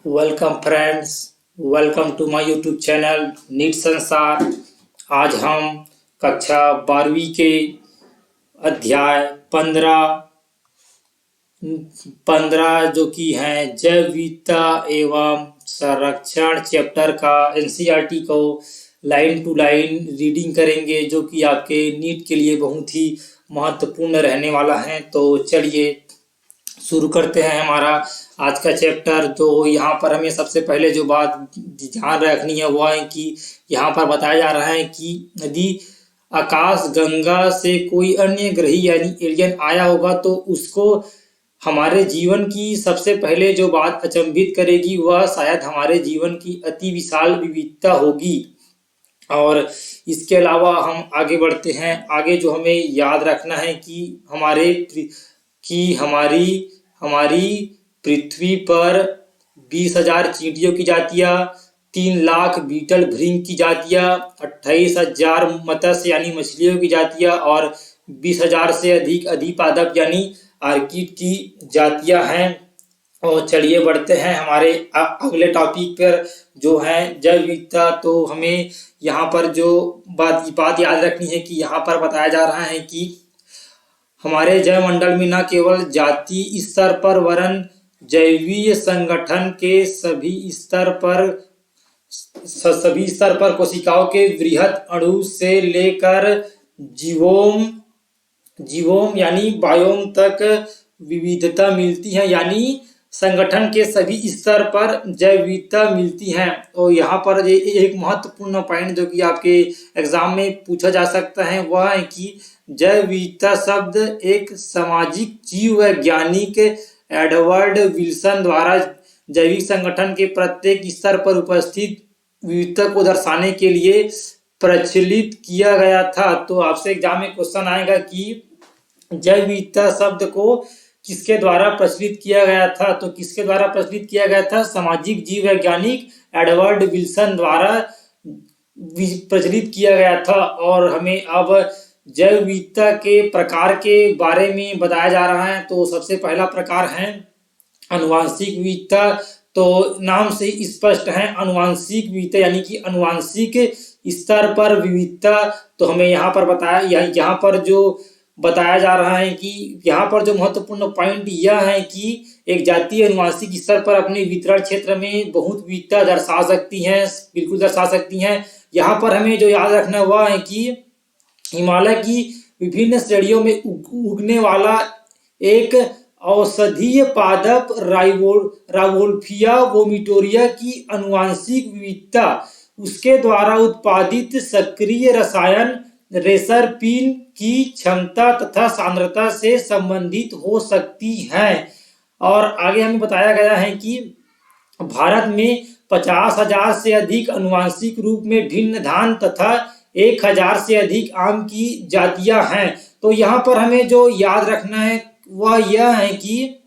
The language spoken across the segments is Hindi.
Welcome friends, welcome to my YouTube channel neat Sansar. आज हम कक्षा 12वीं के अध्याय 15 जो कि हैं जैव विविधता एवं संरक्षण चैप्टर का एनसीईआरटी को लाइन टू लाइन रीडिंग करेंगे, जो कि आपके नीट के लिए बहुत ही महत्वपूर्ण रहने वाला है। तो चलिए शुरू करते हैं हमारा आज का चैप्टर। तो यहाँ पर हमें सबसे पहले जो बात ध्यान रखनी है वह है कि यहाँ पर बताया जा रहा है कि यदि आकाश गंगा से कोई अन्य ग्रही यानी एलियन आया होगा तो उसको हमारे जीवन की सबसे पहले जो बात अचंभित करेगी वह शायद हमारे जीवन की अति विशाल विविधता होगी। और इसके अलावा हम आगे बढ़ते हैं। आगे जो हमें याद रखना है कि हमारी पृथ्वी पर 20,000 चींटियों की जातियां, 3 लाख बीटल भृंग की जातियां, 28,000 मत्स्य यानी मछलियों की जातियां और 20,000 से अधिक अधिपादप यानी आर्किड की जातियां हैं। और चलिए बढ़ते हैं हमारे अगले टॉपिक पर जो है जैव विविधता। तो हमें यहाँ पर जो बात याद रखनी है कि यहाँ पर बताया जा रहा है कि हमारे जैव मंडल में न केवल जाति स्तर पर वरन जैवीय संगठन के सभी स्तर पर कोशिकाओं के वृहत अणु से लेकर जीवोम यानी बायोम तक विविधता मिलती है, यानी संगठन के सभी स्तर पर जैव विविधता मिलती है। और यहाँ पर एक महत्वपूर्ण पॉइंट जो कि आपके एग्जाम में पूछा जा सकता है वह है कि जैव विविधता शब्द एक सामाजिक जीव वैज्ञानिक एडवर्ड विल्सन द्वारा जैविक संगठन के प्रत्येक स्तर पर उपस्थित विविधता को दर्शाने के लिए प्रचलित किया गया था। तो आपसे एग्जाम में क्वेश्चन आएगा कि जैव विविधता शब्द को किसके द्वारा प्रचलित किया गया था। तो किसके द्वारा प्रचलित किया गया था? सामाजिक जीव वैज्ञानिक एडवर्ड विल्सन द्वारा प्रचलित किया गया था। और हमें अब जैव विविधता के प्रकार के बारे में बताया जा रहा है। तो सबसे पहला प्रकार है आनुवांशिक विविधता। तो नाम से स्पष्ट है, आनुवांशिक विविधता यानी कि आनुवांशिक स्तर पर विविधता। तो हमें यहाँ पर जो बताया जा रहा है कि यहाँ पर जो महत्वपूर्ण पॉइंट यह है कि एक जाति आनुवांशिक स्तर पर अपने वितरण क्षेत्र में बहुत विविधता दर्शा सकती हैं, बिल्कुल दर्शा सकती हैं। यहाँ पर हमें जो याद रखना वह है कि हिमालय की विभिन्न श्रेणियों में उगने वाला एक औषधीय पादप रावोल्फिया वोमिटोरिया की आनुवांशिक विविधता उसके द्वारा उत्पादित सक्रिय रसायन रेसरपिन की क्षमता तथा सांद्रता से संबंधित हो सकती है। और आगे हमें बताया गया है कि भारत में 50,000 से अधिक आनुवांशिक रूप में भिन्न धान तथा 1,000 से अधिक आम की जातियां हैं। तो यहाँ पर हमें जो याद रखना है वह यह है कि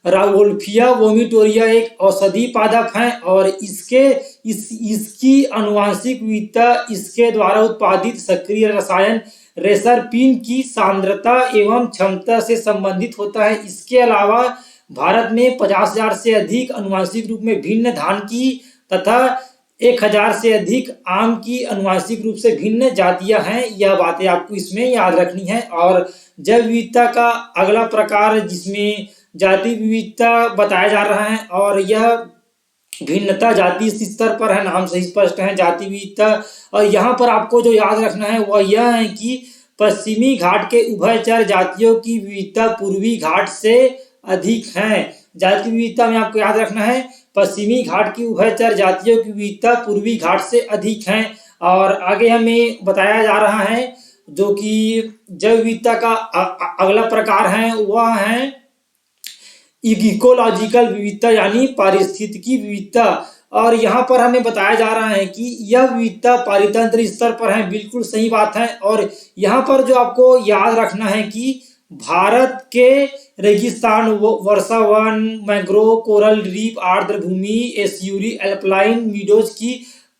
रावोल्फिया वोमिटोरिया एक औषधि पादप है और इसकी आनुवांशिक विविधता इसके द्वारा उत्पादित सक्रिय रसायन रेसरपिन की सांद्रता एवं क्षमता से संबंधित होता है। इसके अलावा भारत में 50,000 से अधिक आनुवांशिक रूप में भिन्न धान की तथा 1,000 से अधिक आम की आनुवांशिक रूप से भिन्न जातियां हैं। यह बातें आपको इसमें याद रखनी है। और जैव विविधता का अगला प्रकार जिसमें जाति विविधता बताया जा रहा है और यह भिन्नता जाति स्तर पर है, नाम से स्पष्ट है जाति विविधता। और यहाँ पर आपको जो याद रखना है वह यह है कि पश्चिमी घाट के उभयचर जातियों की विविधता पूर्वी घाट से अधिक है। जाति विविधता में आपको याद रखना है पश्चिमी घाट की उभयचर जातियों की विविधता पूर्वी घाट से अधिक है। और आगे हमें बताया जा रहा है जो कि जैव विविधता का अगला प्रकार है वह है इकोलॉजिकल विविधता यानी पारिस्थितिकी विविधता। और यहाँ पर हमें बताया जा रहा है कि यह विविधता पारितंत्र स्तर पर है, बिल्कुल सही बात है। और यहाँ पर जो आपको याद रखना है कि भारत के रेगिस्तान, वर्षा वन, मैंग्रोव, कोरल रीफ, आर्द्र भूमि, एस्यूरी, एल्पलाइन मीडोज की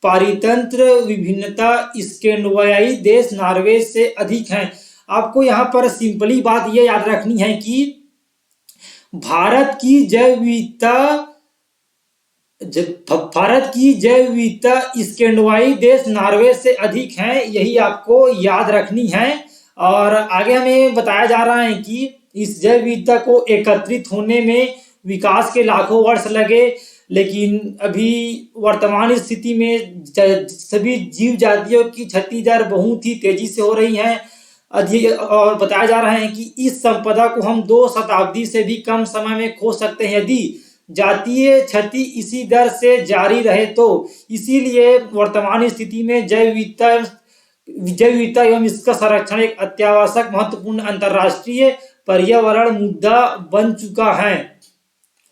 पारितंत्र विभिन्नता स्कैंडिनेवियाई देश नॉर्वे से अधिक है। आपको यहाँ पर सिंपली बात यह याद रखनी है कि भारत की जैव विविधता भारत की जैव विविधता स्कैंडिनेवियाई देश नॉर्वे से अधिक है, यही आपको याद रखनी है। और आगे हमें बताया जा रहा है कि इस जैव विविधता को एकत्रित होने में विकास के लाखों वर्ष लगे, लेकिन अभी वर्तमान स्थिति में सभी जीव जातियों की क्षति दर बहुत ही तेजी से हो रही है। और बताया जा रहा है कि इस संपदा को हम 2 शताब्दी से भी कम समय में खो सकते हैं यदि जातीय क्षति इसी दर से जारी रहे तो। इसीलिए वर्तमान स्थिति में जैव विविधता एवं इसका संरक्षण एक अत्यावश्यक महत्वपूर्ण अंतर्राष्ट्रीय पर्यावरण मुद्दा बन चुका है।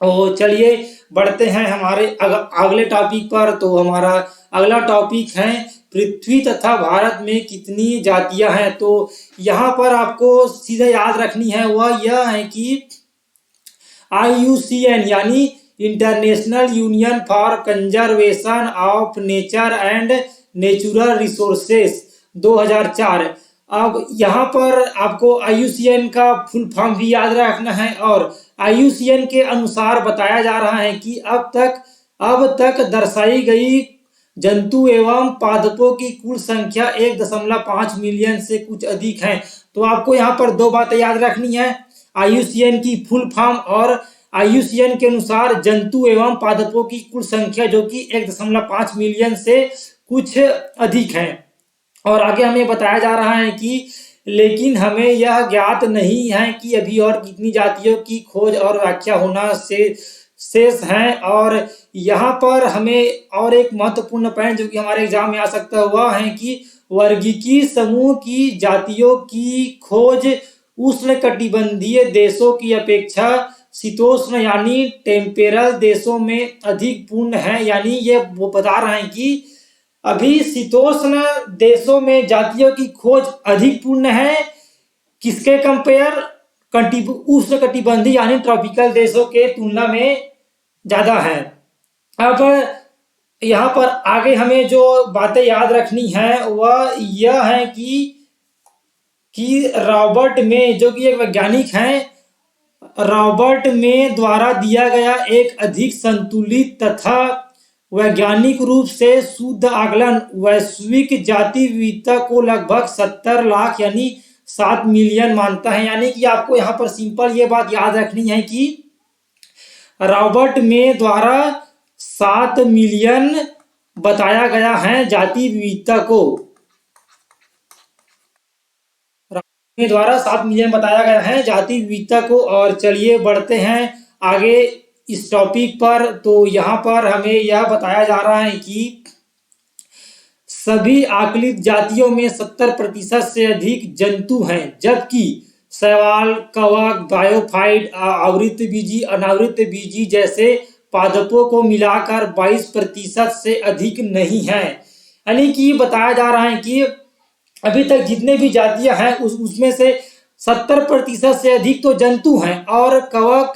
और चलिए बढ़ते हैं हमारे अगले टॉपिक पर। तो हमारा अगला टॉपिक है पृथ्वी तथा भारत में कितनी जातियां हैं। तो यहाँ पर आपको सीधे याद रखनी है वह यह है कि IUCN यानी international union for conservation of nature and natural resources 2004। अब यहाँ पर आपको IUCN का फुल फॉर्म भी याद रखना है। और IUCN के अनुसार बताया जा रहा है कि अब तक दर्शाई गई जंतु एवं पादपों की कुल संख्या 1.5 मिलियन से कुछ अधिक है। तो आपको यहाँ पर 2 बातें याद रखनी है, IUCN की फुल फॉर्म और IUCN के अनुसार जंतु एवं पादपों की कुल संख्या जो कि 1.5 मिलियन से कुछ अधिक है। और आगे हमें बताया जा रहा है कि लेकिन हमें यह ज्ञात नहीं है कि अभी और कितनी जातियों की खोज और व्याख्या होना शेष है। और यहाँ पर हमें और एक महत्वपूर्ण पॉइंट जो कि हमारे एग्जाम में आ सकता है वह है कि वर्गीकीय समूह की जातियों की खोज उष्णकटिबंधीय देशों की अपेक्षा शीतोष्ण यानी टेम्पेरल देशों में अधिक पूर्ण है। यानी ये वो बता रहे हैं कि अभी शीतोष्ण देशों में जातियों की खोज अधिक पूर्ण है, किसके कंपेयर, उष्णकटिबंधीय यानी ट्रॉपिकल देशों के तुलना में ज्यादा है। अब यहाँ पर आगे हमें जो बातें याद रखनी है वह यह है कि रॉबर्ट में जो कि एक वैज्ञानिक हैं, रॉबर्ट में द्वारा दिया गया एक अधिक संतुलित तथा वैज्ञानिक रूप से शुद्ध आकलन वैश्विक जाति विविधता को लगभग 70 लाख यानी 7 मिलियन मानता है। यानी कि आपको यहाँ पर सिंपल ये बात याद रखनी है कि रॉबर्ट में द्वारा 7 मिलियन बताया गया है जाति विविधता को, रॉबर्ट में द्वारा 7 मिलियन बताया गया है जाति विविधता को। और चलिए बढ़ते हैं आगे इस टॉपिक पर। तो यहाँ पर हमें यह बताया जा रहा है कि सभी आकलित जातियों में 70% से अधिक जंतु हैं, जबकि शैवाल, कवक, बायोफाइट, आवृतबीजी, अनावृतबीजी जैसे पादपों को मिलाकर 22% से अधिक नहीं है। यानी कि बताया जा रहा है कि अभी तक जितने भी जातियां हैं उसमें से 70% से अधिक तो जंतु हैं और कवक,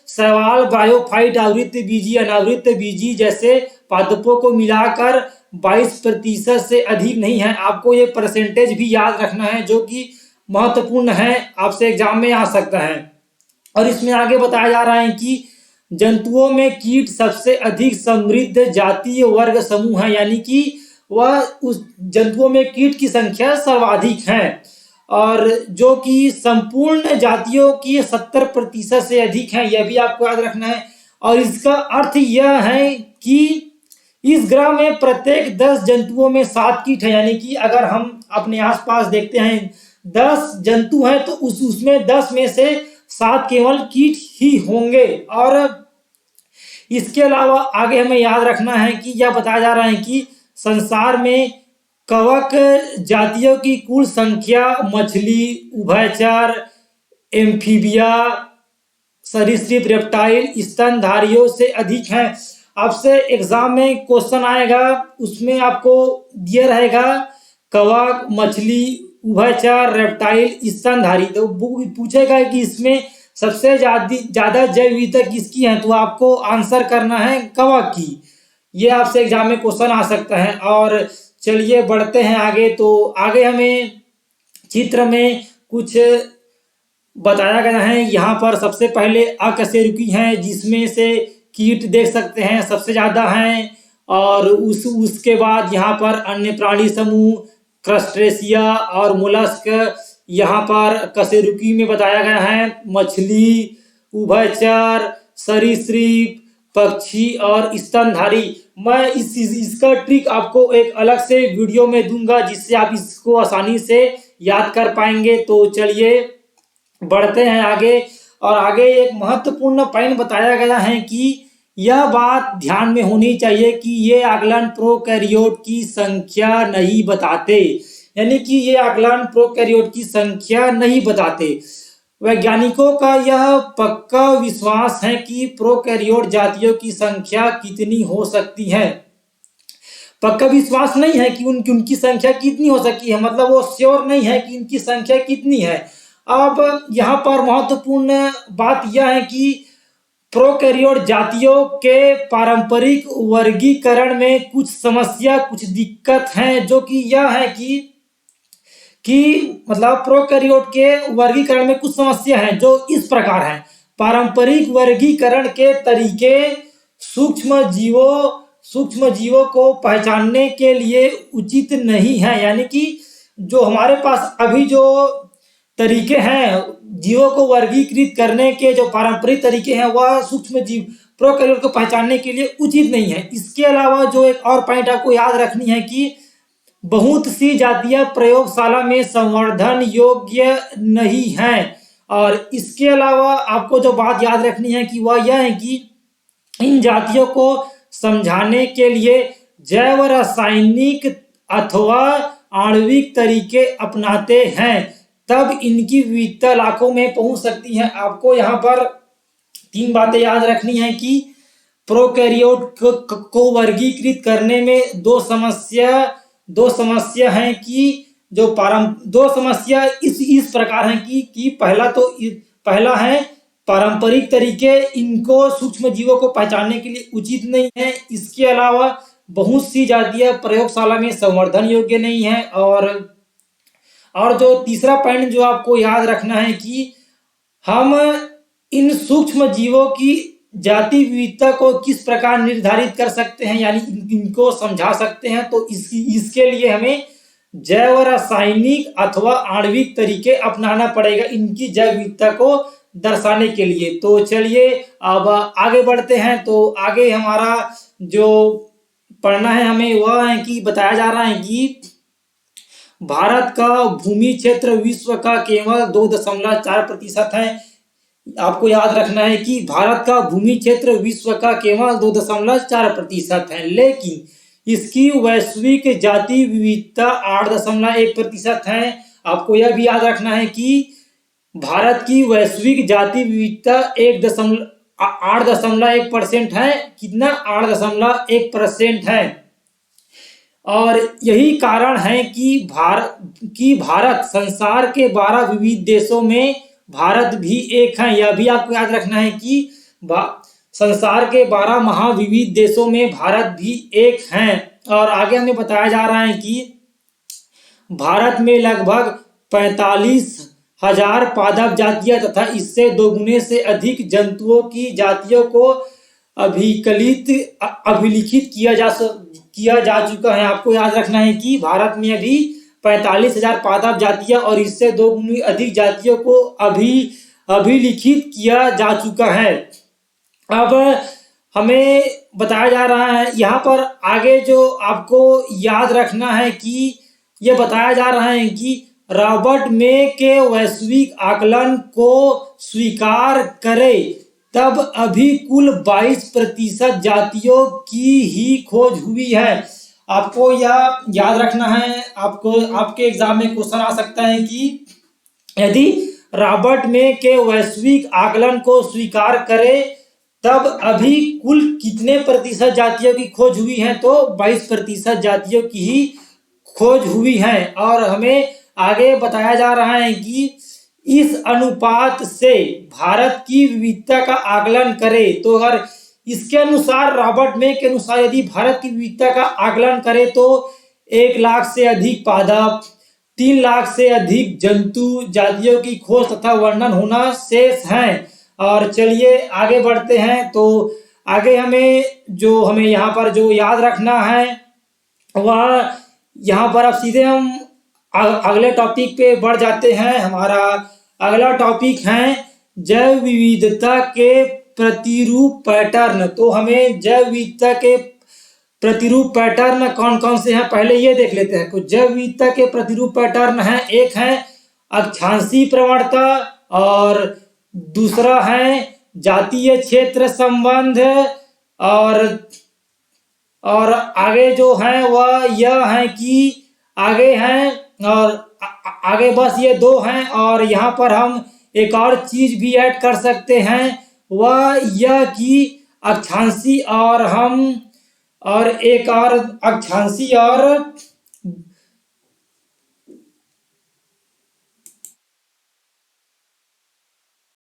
शैवाल, बायोफाइट, आवृतबीजी, अनावृतबीजी जैसे पादपों को मिलाकर 22% से अधिक नहीं है। आपको ये परसेंटेज भी याद रखना है जो कि महत्वपूर्ण है, आपसे एग्जाम में आ सकता है। और इसमें आगे बताया जा रहा है कि जंतुओं में कीट सबसे अधिक समृद्ध जातीय वर्ग समूह है, यानी कि वह उस जंतुओं में कीट की संख्या सर्वाधिक है और जो कि संपूर्ण जातियों की 70% से अधिक है, यह भी आपको याद रखना है। और इसका अर्थ यह है कि इस ग्रह में प्रत्येक 10 जंतुओं में 7 कीट है। यानी कि अगर हम अपने आसपास देखते हैं 10 जंतु हैं तो उसमें 10 में से 7 केवल कीट ही होंगे। और इसके अलावा आगे हमें याद रखना है कि यह बताया जा रहा है कि संसार में कवक जातियों की कुल संख्या मछली, उभयचर, एम्फीबिया, सरीसृप, रेप्टाइल, स्तनधारियों से अधिक है। आपसे एग्जाम में क्वेश्चन आएगा, उसमें आपको दिया रहेगा कवक, मछली, उभयचर, रेप्टाइल, स्तनधारी, तो पूछेगा कि इसमें सबसे ज्यादा जैव विविधता किसकी है, तो आपको आंसर करना है कवक की। ये आपसे एग्जाम में क्वेश्चन आ सकता है। और चलिए बढ़ते हैं आगे। तो आगे हमें चित्र में कुछ बताया गया है। यहाँ पर सबसे पहले अकशेरुकी हैं जिसमें से कीट देख सकते हैं सबसे ज़्यादा हैं, और उसके बाद यहाँ पर अन्य प्राणी समूह क्रस्टेशिया और मोलस्क यहाँ पर कशेरुकी में बताया गया है। मछली, उभयचर, सरीसृप, पक्षी और स्तनधारी। मैं इसका ट्रिक आपको एक अलग से वीडियो में दूंगा जिससे आप इसको आसानी से याद कर पाएंगे। तो चलिए बढ़ते हैं आगे। और आगे एक महत्वपूर्ण पॉइंट बताया गया है कि यह बात ध्यान में होनी चाहिए कि ये आकलन प्रोकैरियोट की संख्या नहीं बताते, यानी कि ये आकलन प्रोकैरियोट की संख्या नहीं बताते। वैज्ञानिकों का यह पक्का विश्वास है कि प्रोकैरियोट जातियों की संख्या कितनी हो सकती है। पक्का विश्वास नहीं है कि उनकी संख्या कितनी हो सकती है, मतलब वो श्योर नहीं है कि इनकी संख्या कितनी है। अब यहाँ पर महत्वपूर्ण बात यह है कि प्रोकैरियोट जातियों के पारंपरिक वर्गीकरण में कुछ समस्या, कुछ दिक्कत है, जो कि यह है कि मतलब प्रोकैरियोट के वर्गीकरण में कुछ समस्या है जो इस प्रकार है। पारंपरिक वर्गीकरण के तरीके सूक्ष्म जीवों को पहचानने के लिए उचित नहीं है, यानी कि जो हमारे पास अभी जो तरीके हैं जीवों को वर्गीकृत करने के, जो पारंपरिक तरीके हैं, वह सूक्ष्म जीव प्रोकैरियोट को पहचानने के लिए उचित नहीं है। इसके अलावा जो एक और पॉइंट आपको याद रखनी है कि बहुत सी जातियां प्रयोगशाला में संवर्धन योग्य नहीं हैं। और इसके अलावा आपको जो बात याद रखनी है कि वह यह है कि इन जातियों को समझाने के लिए जैव रासायनिक अथवा आणविक तरीके अपनाते हैं, तब इनकी विविधता लाखों में पहुंच सकती है। आपको यहाँ पर 3 बातें याद रखनी है कि प्रोकैरियोट को वर्गीकृत करने में दो समस्या हैं कि दो समस्या इस प्रकार हैं कि पहला है पारंपरिक तरीके इनको सूक्ष्म जीवों को पहचानने के लिए उचित नहीं है। इसके अलावा बहुत सी जातियां प्रयोगशाला में संवर्धन योग्य नहीं है। और जो तीसरा पॉइंट जो आपको याद रखना है कि हम इन सूक्ष्म जीवों की जाति विविधता को किस प्रकार निर्धारित कर सकते हैं, यानी इनको समझा सकते हैं। तो इसके लिए हमें जैव रासायनिक अथवा आणविक तरीके अपनाना पड़ेगा इनकी जैव विविधता को दर्शाने के लिए। तो चलिए अब आगे बढ़ते हैं। तो आगे हमारा जो पढ़ना है हमें वह है कि बताया जा रहा है कि भारत का भूमि क्षेत्र विश्व का केवल 2.4% है। आपको याद रखना है कि भारत का भूमि क्षेत्र विश्व का केवल 2.4% है, लेकिन इसकी वैश्विक जाति विविधता 8.1% है। आपको यह भी याद रखना है कि भारत की वैश्विक जाति विविधता 8.1% है। कितना? 8.1% है। और यही कारण है कि भारत संसार के 12 विविध देशों में भारत भी एक है। यह भी आपको याद रखना है कि संसार के 12 महाविविध देशों में भारत भी एक है। और आगे हमें बताया जा रहा है कि भारत में लगभग 45,000 पादप जातियां तथा इससे 2 गुने से अधिक जंतुओं की जातियों को अभिलिखित किया जा चुका है। आपको याद रखना है कि भारत में अभी 45,000 पादप जातियां और इससे 2 गुनी अधिक जातियों को अभिलिखित किया जा चुका है। अब हमें बताया जा रहा है यहाँ पर आगे जो आपको याद रखना है कि यह बताया जा रहा है कि रॉबर्ट मे के वैश्विक आकलन को स्वीकार करें तब अभी कुल 22% जातियों की ही खोज हुई है। आपको यह याद रखना है, आपके एग्जाम में क्वेश्चन आ सकता है कि यदि रॉबर्ट मे के वैश्विक आकलन को स्वीकार करें तब अभी कुल कितने प्रतिशत जातियों की खोज हुई है, तो 22% जातियों की ही खोज हुई है। और हमें आगे बताया जा रहा है कि इस अनुपात से भारत की विविधता का आकलन करें तो अगर इसके अनुसार रॉबर्ट मे के अनुसार यदि भारत की विविधता का आकलन करें तो 1 लाख से अधिक पादप, 3 लाख से अधिक जंतु जातियों की खोज तथा वर्णन होना शेष है। और चलिए आगे बढ़ते हैं। तो आगे हमें यहाँ पर जो याद रखना है वह यहाँ पर अब सीधे हम अगले टॉपिक पे बढ़ जाते हैं। हमारा अगला टॉपिक है जैव विविधता के प्रतिरूप पैटर्न। तो हमें जैव विविधता के प्रतिरूप पैटर्न कौन कौन से हैं पहले ये देख लेते हैं। कुछ जैव विविधता के प्रतिरूप पैटर्न हैं। एक है अक्षांशीय प्रवणता और दूसरा है जातीय क्षेत्र संबंध और आगे जो है वह यह है कि आगे हैं और आगे बस ये दो हैं। और यहाँ पर हम एक और चीज भी ऐड कर सकते हैं, वह यह कि अक्षांशीय और एक और अक्षांशीय और